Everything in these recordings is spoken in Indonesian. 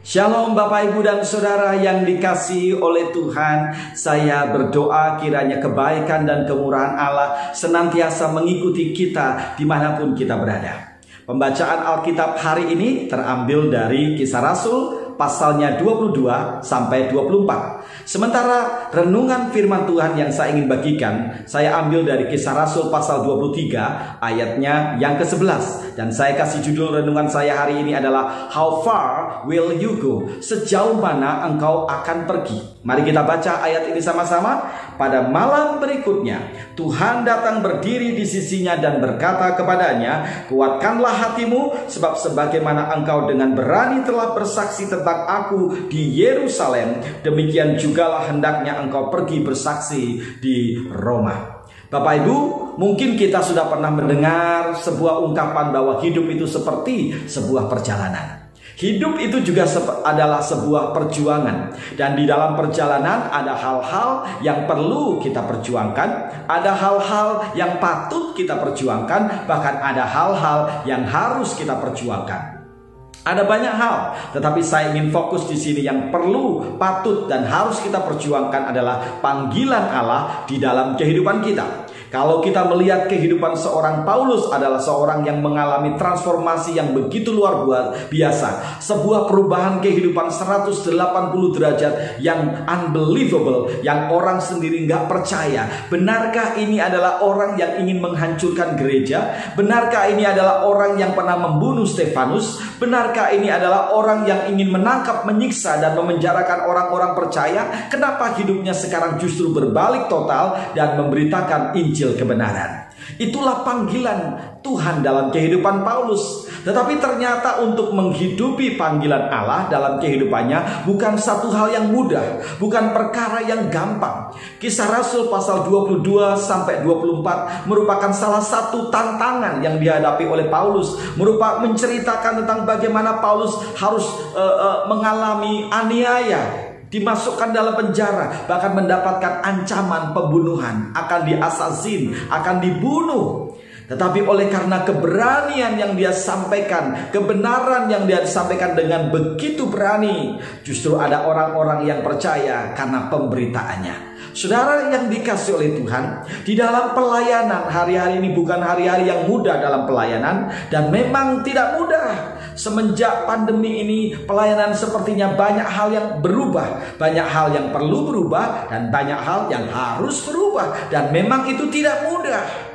Shalom Bapak Ibu dan Saudara yang dikasihi oleh Tuhan. Saya berdoa kiranya kebaikan dan kemurahan Allah senantiasa mengikuti kita dimanapun kita berada. Pembacaan Alkitab hari ini terambil dari Kisah Rasul pasalnya 22 sampai 24. Sementara renungan firman Tuhan yang saya ingin bagikan, saya ambil dari Kisah Rasul pasal 23 ayatnya yang ke-11. Dan saya kasih judul renungan saya hari ini adalah How far will you go? Sejauh mana engkau akan pergi? Mari kita baca ayat ini sama-sama. Pada malam berikutnya Tuhan datang berdiri di sisinya dan berkata kepadanya, kuatkanlah hatimu, sebab sebagaimana engkau dengan berani telah bersaksi tentang aku di Yerusalem, demikian jugalah hendaknya engkau pergi bersaksi di Roma. Bapak Ibu, mungkin kita sudah pernah mendengar sebuah ungkapan bahwa hidup itu seperti sebuah perjalanan. Hidup itu juga adalah sebuah perjuangan. Dan di dalam perjalanan ada hal-hal yang perlu kita perjuangkan, ada hal-hal yang patut kita perjuangkan, bahkan ada hal-hal yang harus kita perjuangkan. Ada banyak hal, tetapi saya ingin fokus di sini. Yang perlu, patut, dan harus kita perjuangkan adalah panggilan Allah di dalam kehidupan kita. Kalau kita melihat kehidupan seorang Paulus adalah seorang yang mengalami transformasi yang begitu luar biasa. Sebuah perubahan kehidupan 180 derajat yang unbelievable, yang orang sendiri nggak percaya. Benarkah ini adalah orang yang ingin menghancurkan gereja? Benarkah ini adalah orang yang pernah membunuh Stefanus? Benarkah ini adalah orang yang ingin menangkap, menyiksa, dan memenjarakan orang-orang percaya? Kenapa hidupnya sekarang justru berbalik total dan memberitakan Injil kebenaran? Itulah panggilan Tuhan dalam kehidupan Paulus. Tetapi ternyata untuk menghidupi panggilan Allah dalam kehidupannya bukan satu hal yang mudah, bukan perkara yang gampang. Kisah Rasul pasal 22 sampai 24 merupakan salah satu tantangan yang dihadapi oleh Paulus, merupakan menceritakan tentang bagaimana Paulus harus mengalami aniaya, dimasukkan dalam penjara, bahkan mendapatkan ancaman pembunuhan, akan diasasin, akan dibunuh. Tetapi oleh karena keberanian yang dia sampaikan, kebenaran yang dia sampaikan dengan begitu berani, justru ada orang-orang yang percaya karena pemberitaannya. Saudara yang dikasih oleh Tuhan, di dalam pelayanan hari-hari ini bukan hari-hari yang mudah dalam pelayanan, dan memang tidak mudah. Semenjak pandemi ini, pelayanan sepertinya banyak hal yang berubah, banyak hal yang perlu berubah, dan banyak hal yang harus berubah, dan memang itu tidak mudah.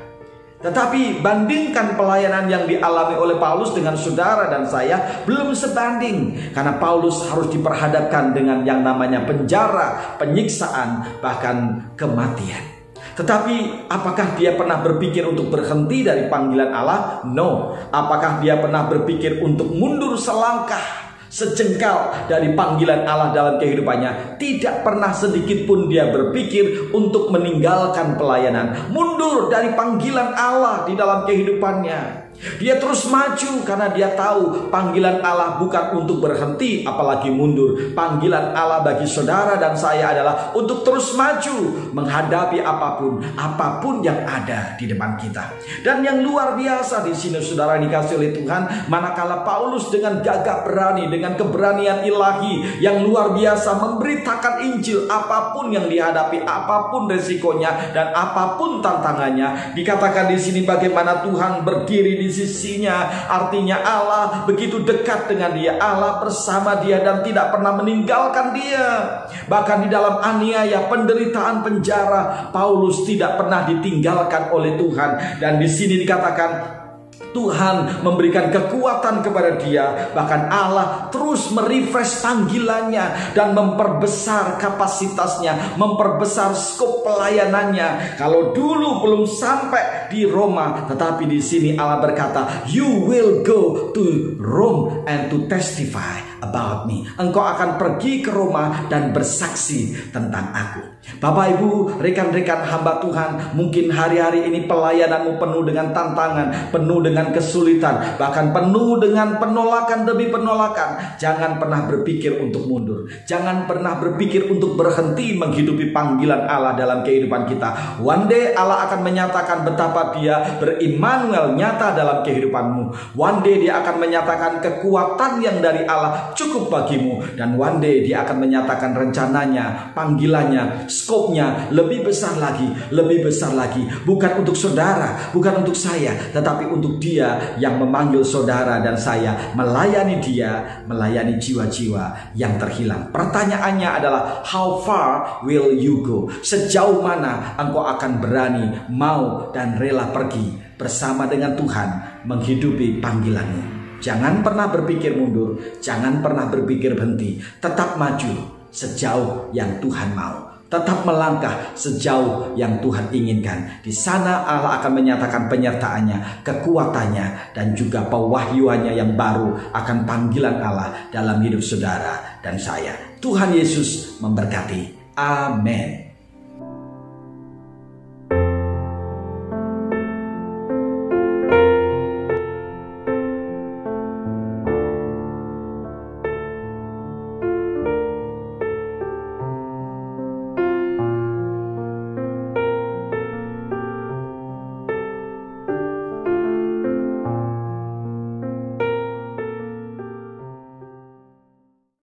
Tetapi bandingkan pelayanan yang dialami oleh Paulus dengan saudara dan saya, belum sebanding. Karena Paulus harus diperhadapkan dengan yang namanya penjara, penyiksaan, bahkan kematian. Tetapi apakah dia pernah berpikir untuk berhenti dari panggilan Allah? No. Apakah dia pernah berpikir untuk mundur selangkah, sejengkal dari panggilan Allah dalam kehidupannya? Tidak pernah sedikit pun dia berpikir untuk meninggalkan pelayanan, mundur dari panggilan Allah di dalam kehidupannya. Dia terus maju karena dia tahu panggilan Allah bukan untuk berhenti apalagi mundur. Panggilan Allah bagi saudara dan saya adalah untuk terus maju menghadapi apapun yang ada di depan kita. Dan yang luar biasa di sini saudara dikasih oleh Tuhan, manakala Paulus dengan gagah berani, dengan keberanian ilahi yang luar biasa memberitakan Injil, apapun yang dihadapi, apapun resikonya dan apapun tantangannya, dikatakan di sini bagaimana Tuhan berdiri di sisinya. Artinya Allah begitu dekat dengan dia, Allah bersama dia dan tidak pernah meninggalkan dia. Bahkan di dalam aniaya, penderitaan, penjara, Paulus tidak pernah ditinggalkan oleh Tuhan. Dan di sini dikatakan Tuhan memberikan kekuatan kepada dia. Bahkan Allah terus merefresh panggilannya dan memperbesar kapasitasnya, memperbesar skop pelayanannya. Kalau dulu belum sampai di Roma, tetapi di sini Allah berkata, you will go to Rome and to testify about me. Engkau akan pergi ke Roma dan bersaksi tentang aku. Bapak Ibu, rekan-rekan hamba Tuhan, mungkin hari-hari ini pelayananmu penuh dengan tantangan, penuh dengan kesulitan, bahkan penuh dengan penolakan demi penolakan. Jangan pernah berpikir untuk mundur. Jangan pernah berpikir untuk berhenti menghidupi panggilan Allah dalam kehidupan kita. One day Allah akan menyatakan betapa Dia berimmanuel nyata dalam kehidupanmu. One day Dia akan menyatakan kekuatan yang dari Allah cukup bagimu. Dan one day Dia akan menyatakan rencananya, panggilannya, skopnya lebih besar lagi, lebih besar lagi. Bukan untuk saudara, bukan untuk saya, tetapi untuk Dia yang memanggil saudara dan saya melayani Dia, melayani jiwa-jiwa yang terhilang. Pertanyaannya adalah, how far will you go? Sejauh mana engkau akan berani, mau, dan rela pergi bersama dengan Tuhan menghidupi panggilanmu? Jangan pernah berpikir mundur, jangan pernah berpikir berhenti. Tetap maju sejauh yang Tuhan mau. Tetap melangkah sejauh yang Tuhan inginkan. Di sana Allah akan menyatakan penyertaannya, kekuatannya, dan juga pewahyuannya yang baru akan panggilan Allah dalam hidup saudara dan saya. Tuhan Yesus memberkati. Amin.